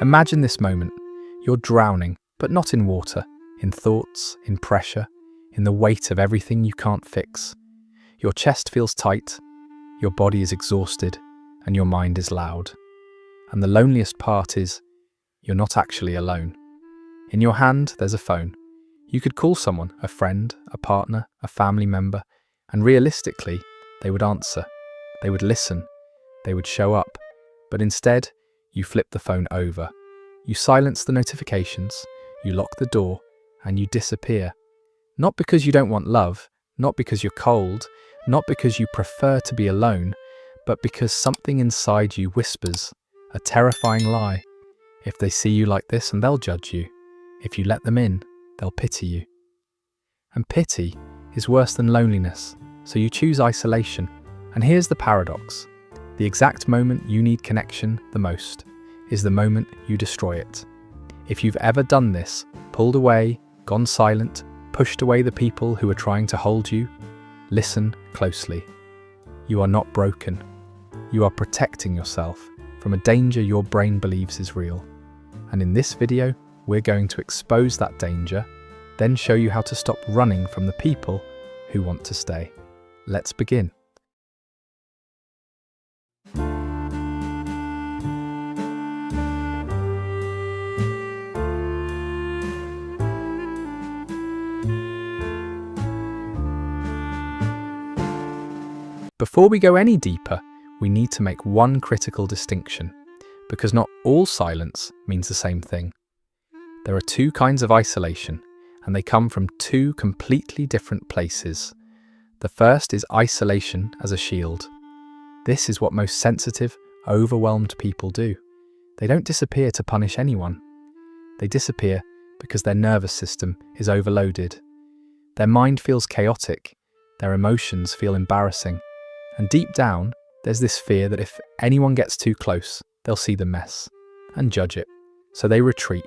Imagine this moment. You're drowning, but not in water, in thoughts, in pressure, in the weight of everything you can't fix. Your chest feels tight, your body is exhausted, and your mind is loud. And the loneliest part is, you're not actually alone. In your hand, there's a phone. You could call someone, a friend, a partner, a family member, and realistically, they would answer. They would listen. They would show up. But instead, you flip the phone over. You silence the notifications, you lock the door, and you disappear. Not because you don't want love, not because you're cold, not because you prefer to be alone, but because something inside you whispers, a terrifying lie. If they see you like this, and they'll judge you. If you let them in, they'll pity you. And pity is worse than loneliness, so you choose isolation. And here's the paradox. The exact moment you need connection the most is the moment you destroy it. If you've ever done this, pulled away, gone silent, pushed away the people who are trying to hold you, listen closely. You are not broken. You are protecting yourself from a danger your brain believes is real. And in this video, we're going to expose that danger, then show you how to stop running from the people who want to stay. Let's begin. Before we go any deeper, we need to make one critical distinction, because not all silence means the same thing. There are two kinds of isolation, and they come from two completely different places. The first is isolation as a shield. This is what most sensitive, overwhelmed people do. They don't disappear to punish anyone. They disappear because their nervous system is overloaded. Their mind feels chaotic, their emotions feel embarrassing, and deep down, there's this fear that if anyone gets too close, they'll see the mess and judge it. So they retreat,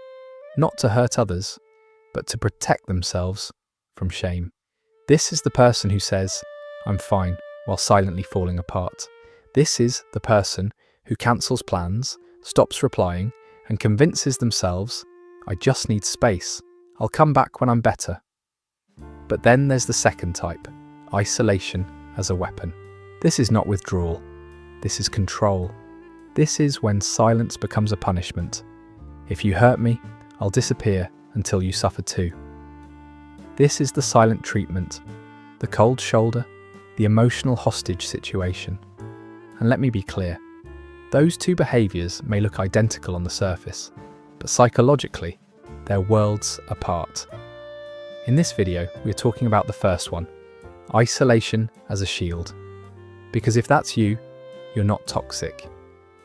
not to hurt others, but to protect themselves from shame. This is the person who says, "I'm fine," while silently falling apart. This is the person who cancels plans, stops replying, and convinces themselves, "I just need space. I'll come back when I'm better." But then there's the second type, isolation as a weapon. This is not withdrawal. This is control. This is when silence becomes a punishment. If you hurt me, I'll disappear until you suffer too. This is the silent treatment, the cold shoulder, the emotional hostage situation. And let me be clear, those two behaviours may look identical on the surface, but psychologically, they're worlds apart. In this video, we're talking about the first one, isolation as a shield. Because if that's you, you're not toxic.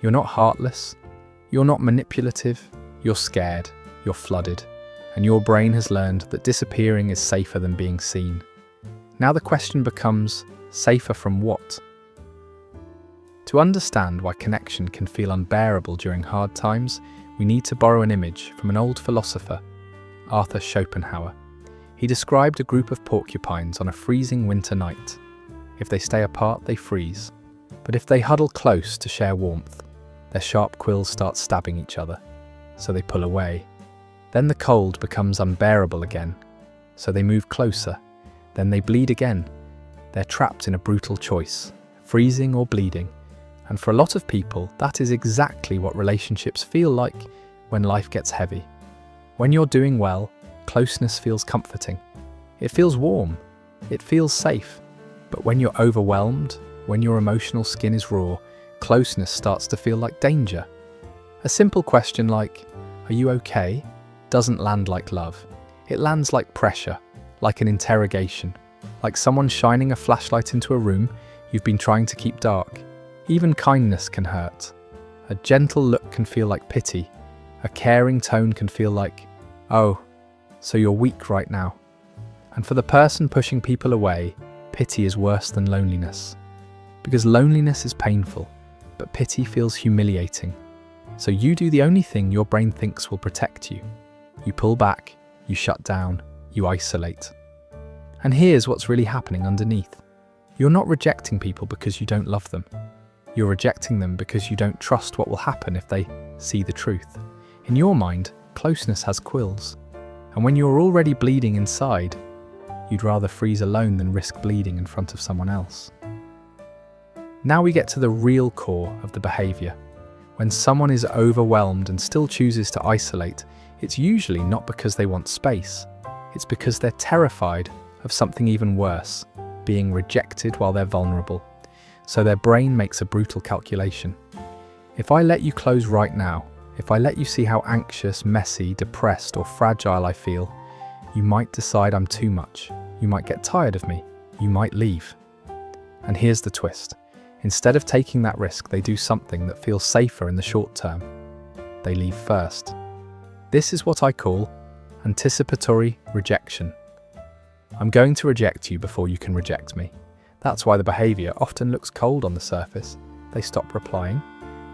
You're not heartless. You're not manipulative. You're scared. You're flooded. And your brain has learned that disappearing is safer than being seen. Now the question becomes, safer from what? To understand why connection can feel unbearable during hard times, we need to borrow an image from an old philosopher, Arthur Schopenhauer. He described a group of porcupines on a freezing winter night. If they stay apart, they freeze. But if they huddle close to share warmth, their sharp quills start stabbing each other, so they pull away. Then the cold becomes unbearable again, so they move closer. Then they bleed again. They're trapped in a brutal choice, freezing or bleeding. And for a lot of people, that is exactly what relationships feel like when life gets heavy. When you're doing well, closeness feels comforting. It feels warm. It feels safe. But when you're overwhelmed, when your emotional skin is raw, closeness starts to feel like danger. A simple question like, "Are you okay?" doesn't land like love. It lands like pressure, like an interrogation, like someone shining a flashlight into a room you've been trying to keep dark. Even kindness can hurt. A gentle look can feel like pity. A caring tone can feel like, "Oh, so you're weak right now." And for the person pushing people away, pity is worse than loneliness. Because loneliness is painful, but pity feels humiliating. So you do the only thing your brain thinks will protect you. You pull back, you shut down, you isolate. And here's what's really happening underneath. You're not rejecting people because you don't love them. You're rejecting them because you don't trust what will happen if they see the truth. In your mind, closeness has quills, and when you're already bleeding inside, you'd rather freeze alone than risk bleeding in front of someone else. Now we get to the real core of the behaviour. When someone is overwhelmed and still chooses to isolate, it's usually not because they want space. It's because they're terrified of something even worse, being rejected while they're vulnerable. So their brain makes a brutal calculation. If I let you close right now, if I let you see how anxious, messy, depressed, or fragile I feel, you might decide I'm too much. You might get tired of me. You might leave. And here's the twist. Instead of taking that risk, they do something that feels safer in the short term. They leave first. This is what I call anticipatory rejection. I'm going to reject you before you can reject me. That's why the behaviour often looks cold on the surface. They stop replying.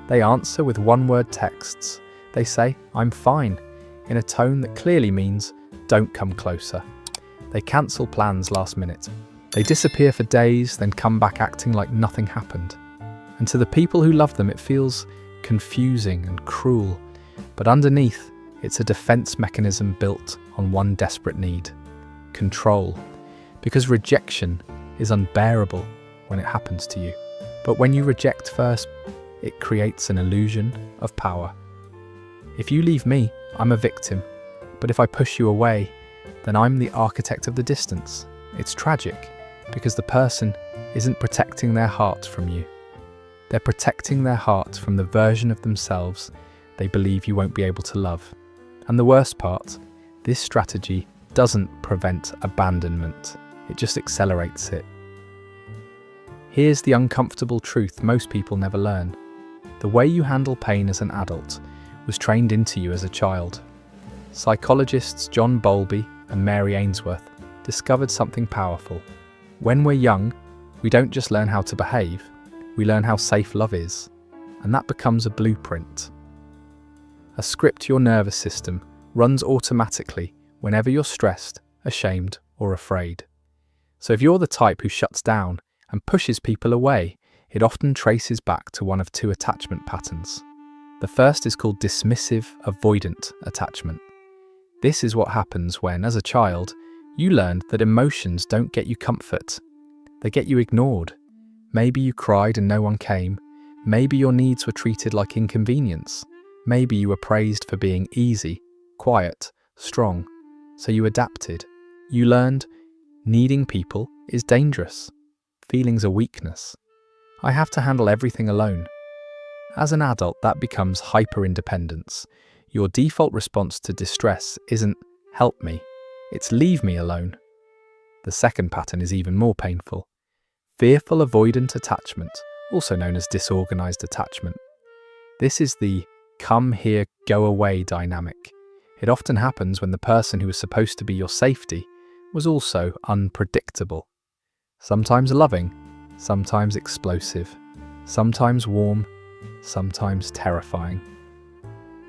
They answer with one-word texts. They say, "I'm fine," in a tone that clearly means, "Don't come closer." They cancel plans last minute. They disappear for days, then come back acting like nothing happened. And to the people who love them, it feels confusing and cruel. But underneath, it's a defense mechanism built on one desperate need: control. Because rejection is unbearable when it happens to you. But when you reject first, it creates an illusion of power. If you leave me, I'm a victim. But if I push you away, then I'm the architect of the distance. It's tragic, because the person isn't protecting their heart from you. They're protecting their heart from the version of themselves they believe you won't be able to love. And the worst part, this strategy doesn't prevent abandonment, it just accelerates it. Here's the uncomfortable truth most people never learn. The way you handle pain as an adult was trained into you as a child. Psychologists John Bowlby and Mary Ainsworth discovered something powerful. When we're young, we don't just learn how to behave, we learn how safe love is, and that becomes a blueprint. A script your nervous system runs automatically whenever you're stressed, ashamed, or afraid. So if you're the type who shuts down and pushes people away, it often traces back to one of two attachment patterns. The first is called dismissive avoidant attachment. This is what happens when, as a child, you learned that emotions don't get you comfort. They get you ignored. Maybe you cried and no one came. Maybe your needs were treated like inconvenience. Maybe you were praised for being easy, quiet, strong. So you adapted. You learned needing people is dangerous. Feelings are weakness. I have to handle everything alone. As an adult, that becomes hyper-independence. Your default response to distress isn't "help me," it's "leave me alone." The second pattern is even more painful. Fearful avoidant attachment, also known as disorganized attachment. This is the come here, go away dynamic. It often happens when the person who was supposed to be your safety was also unpredictable. Sometimes loving, sometimes explosive, sometimes warm, sometimes terrifying.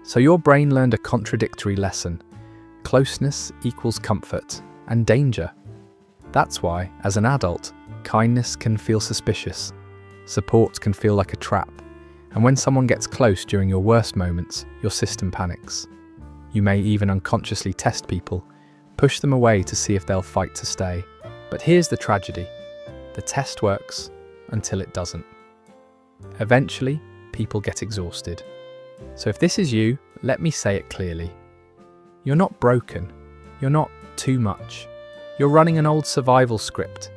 So your brain learned a contradictory lesson. Closeness equals comfort and danger. That's why, as an adult, kindness can feel suspicious. Support can feel like a trap. And when someone gets close during your worst moments, your system panics. You may even unconsciously test people, push them away to see if they'll fight to stay. But here's the tragedy. The test works until it doesn't. Eventually, people get exhausted. So if this is you, let me say it clearly. You're not broken. You're not too much. You're running an old survival script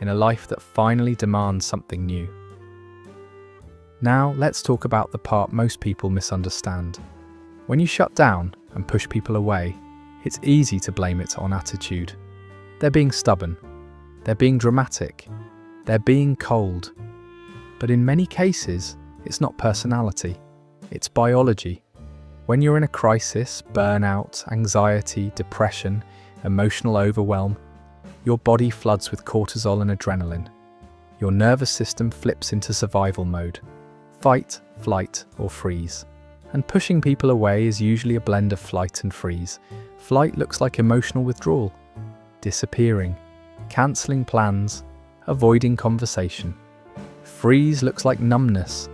in a life that finally demands something new. Now let's talk about the part most people misunderstand. When you shut down and push people away, it's easy to blame it on attitude. They're being stubborn. They're being dramatic. They're being cold. But in many cases, it's not personality. It's biology. When you're in a crisis, burnout, anxiety, depression, emotional overwhelm, your body floods with cortisol and adrenaline. Your nervous system flips into survival mode. Fight, flight, or freeze. And pushing people away is usually a blend of flight and freeze. Flight looks like emotional withdrawal, disappearing, cancelling plans, avoiding conversation. Freeze looks like numbness,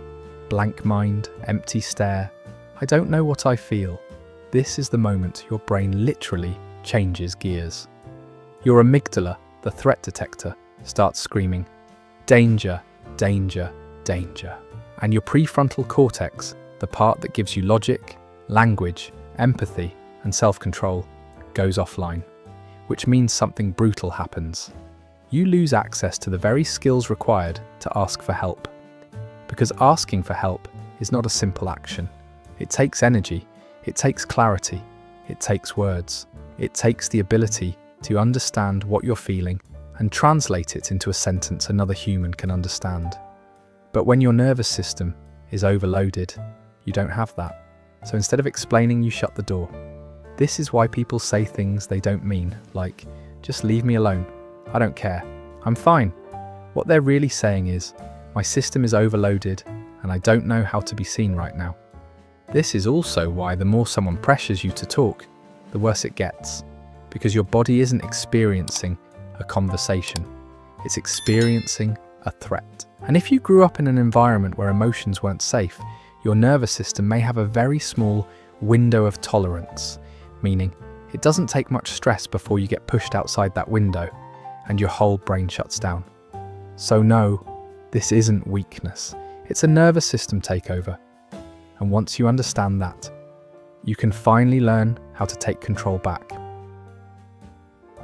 blank mind, empty stare. I don't know what I feel. This is the moment your brain literally changes gears. Your amygdala, the threat detector, starts screaming, danger, danger, danger. And your prefrontal cortex, the part that gives you logic, language, empathy, and self-control, goes offline, which means something brutal happens. You lose access to the very skills required to ask for help. Because asking for help is not a simple action. It takes energy, it takes clarity, it takes words. It takes the ability to understand what you're feeling and translate it into a sentence another human can understand. But when your nervous system is overloaded, you don't have that. So instead of explaining, you shut the door. This is why people say things they don't mean, like, just leave me alone. I don't care. I'm fine. What they're really saying is, my system is overloaded and I don't know how to be seen right now. This is also why the more someone pressures you to talk, the worse it gets. Because your body isn't experiencing a conversation. It's experiencing a threat. And if you grew up in an environment where emotions weren't safe, your nervous system may have a very small window of tolerance, meaning it doesn't take much stress before you get pushed outside that window and your whole brain shuts down. So no, this isn't weakness. It's a nervous system takeover. And once you understand that, you can finally learn how to take control back.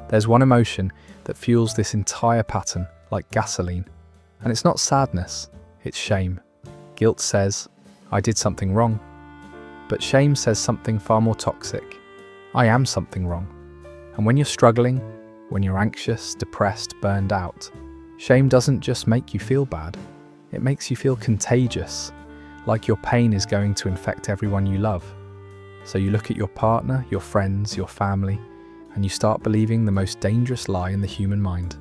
There's one emotion that fuels this entire pattern like gasoline. And it's not sadness, it's shame. Guilt says, I did something wrong. But shame says something far more toxic. I am something wrong. And when you're struggling, when you're anxious, depressed, burned out, shame doesn't just make you feel bad. It makes you feel contagious, like your pain is going to infect everyone you love. So you look at your partner, your friends, your family, and you start believing the most dangerous lie in the human mind.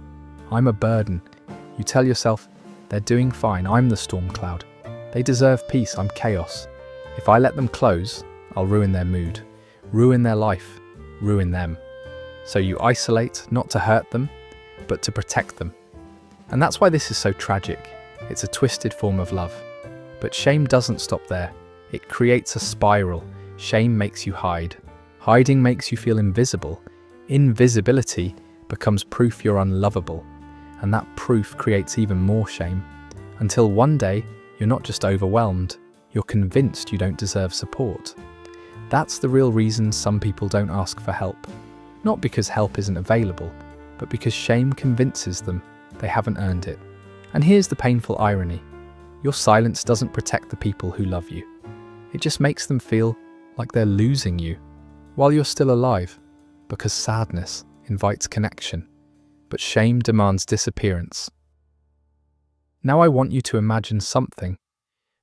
I'm a burden. You tell yourself, they're doing fine, I'm the storm cloud. They deserve peace, I'm chaos. If I let them close, I'll ruin their mood, ruin their life, ruin them. So you isolate, not to hurt them, but to protect them. And that's why this is so tragic. It's a twisted form of love. But shame doesn't stop there. It creates a spiral. Shame makes you hide. Hiding makes you feel invisible. Invisibility becomes proof you're unlovable. And that proof creates even more shame. Until one day, you're not just overwhelmed, you're convinced you don't deserve support. That's the real reason some people don't ask for help. Not because help isn't available, but because shame convinces them they haven't earned it. And here's the painful irony. Your silence doesn't protect the people who love you. It just makes them feel like they're losing you while you're still alive, because sadness invites connection, but shame demands disappearance. Now I want you to imagine something,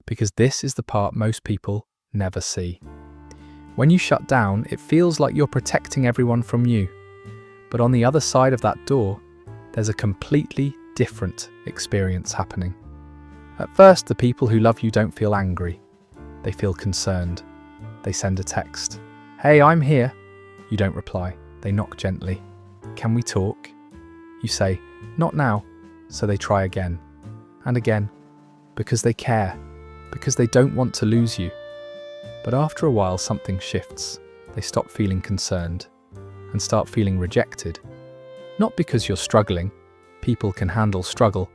because this is the part most people never see. When you shut down, it feels like you're protecting everyone from you. But on the other side of that door, there's a completely different experience happening. At first, the people who love you don't feel angry. They feel concerned. They send a text. Hey, I'm here. You don't reply. They knock gently. Can we talk? You say, not now. So they try again and again, because they care, because they don't want to lose you. But after a while, something shifts. They stop feeling concerned and start feeling rejected. Not because you're struggling, people can handle struggle,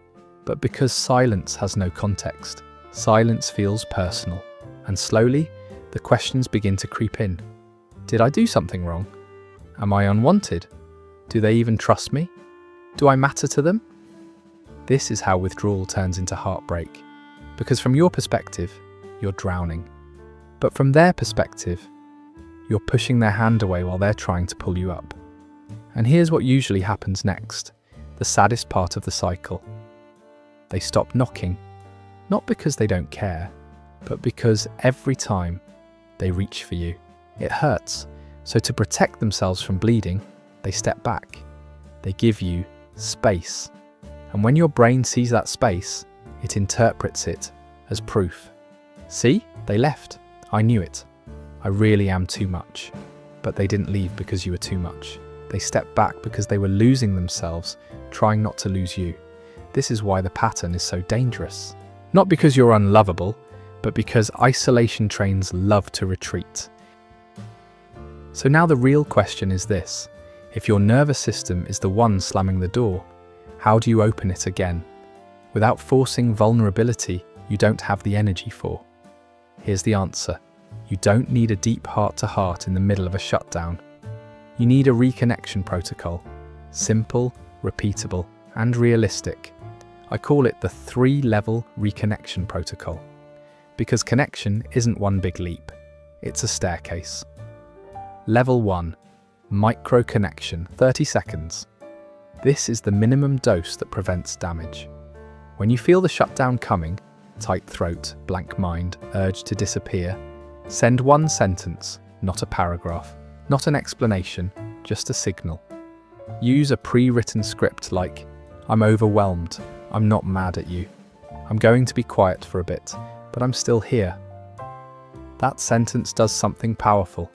but because silence has no context. Silence feels personal, and slowly, the questions begin to creep in. Did I do something wrong? Am I unwanted? Do they even trust me? Do I matter to them? This is how withdrawal turns into heartbreak, because from your perspective, you're drowning. But from their perspective, you're pushing their hand away while they're trying to pull you up. And here's what usually happens next, the saddest part of the cycle. They stop knocking, not because they don't care, but because every time they reach for you, it hurts. So to protect themselves from bleeding, they step back. They give you space. And when your brain sees that space, it interprets it as proof. See, they left. I knew it. I really am too much. But they didn't leave because you were too much. They stepped back because they were losing themselves, trying not to lose you. This is why the pattern is so dangerous. Not because you're unlovable, but because isolation trains love to retreat. So now the real question is this: if your nervous system is the one slamming the door, how do you open it again, without forcing vulnerability you don't have the energy for? Here's the answer. You don't need a deep heart-to-heart in the middle of a shutdown. You need a reconnection protocol. Simple, repeatable, and realistic. I call it the 3-level reconnection protocol. Because connection isn't one big leap. It's a staircase. Level 1. Micro-connection, 30 seconds. This is the minimum dose that prevents damage. When you feel the shutdown coming, tight throat, blank mind, urge to disappear, send one sentence, not a paragraph, not an explanation, just a signal. Use a pre-written script like, "I'm overwhelmed, I'm not mad at you. I'm going to be quiet for a bit, but I'm still here." That sentence does something powerful.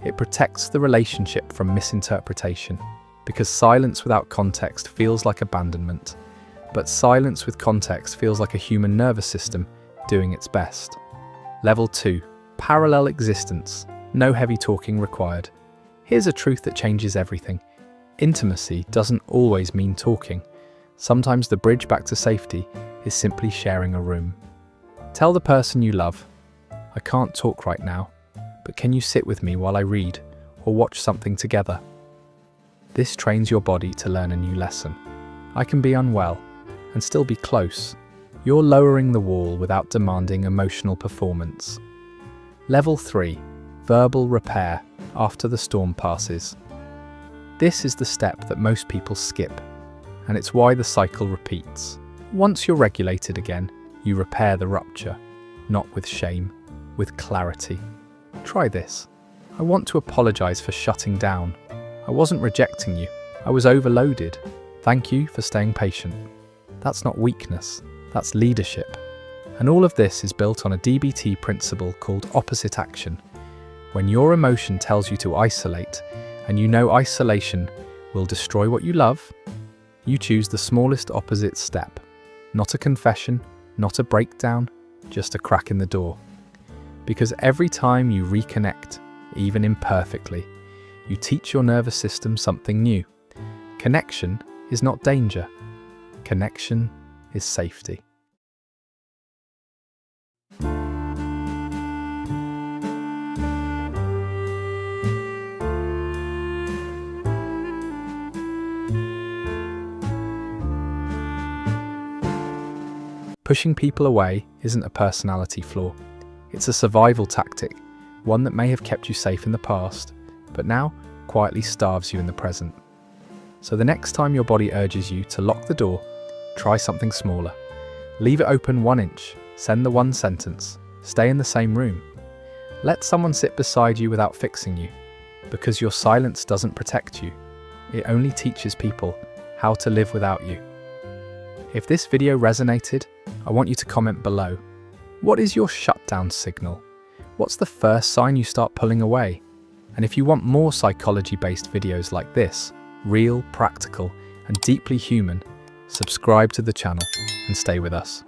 It protects the relationship from misinterpretation, because silence without context feels like abandonment, but silence with context feels like a human nervous system doing its best. Level 2. Parallel existence. No heavy talking required. Here's a truth that changes everything. Intimacy doesn't always mean talking. Sometimes the bridge back to safety is simply sharing a room. Tell the person you love, "I can't talk right now, but can you sit with me while I read or watch something together?" This trains your body to learn a new lesson. I can be unwell and still be close. You're lowering the wall without demanding emotional performance. Level 3. Verbal repair after the storm passes. This is the step that most people skip, and it's why the cycle repeats. Once you're regulated again, you repair the rupture, not with shame, with clarity. Try this. "I want to apologize for shutting down. I wasn't rejecting you. I was overloaded. Thank you for staying patient." That's not weakness, that's leadership. And all of this is built on a DBT principle called opposite action. When your emotion tells you to isolate, and you know isolation will destroy what you love, you choose the smallest opposite step. Not a confession, not a breakdown, just a crack in the door. Because every time you reconnect, even imperfectly, you teach your nervous system something new. Connection is not danger. Connection is safety. Pushing people away isn't a personality flaw. It's a survival tactic, one that may have kept you safe in the past, but now quietly starves you in the present. So the next time your body urges you to lock the door, try something smaller. Leave it open 1 inch, send the one sentence, stay in the same room. Let someone sit beside you without fixing you, because your silence doesn't protect you. It only teaches people how to live without you. If this video resonated, I want you to comment below. What is your shutdown signal? What's the first sign you start pulling away? And if you want more psychology-based videos like this, real, practical, and deeply human, subscribe to the channel and stay with us.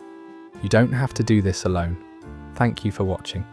You don't have to do this alone. Thank you for watching.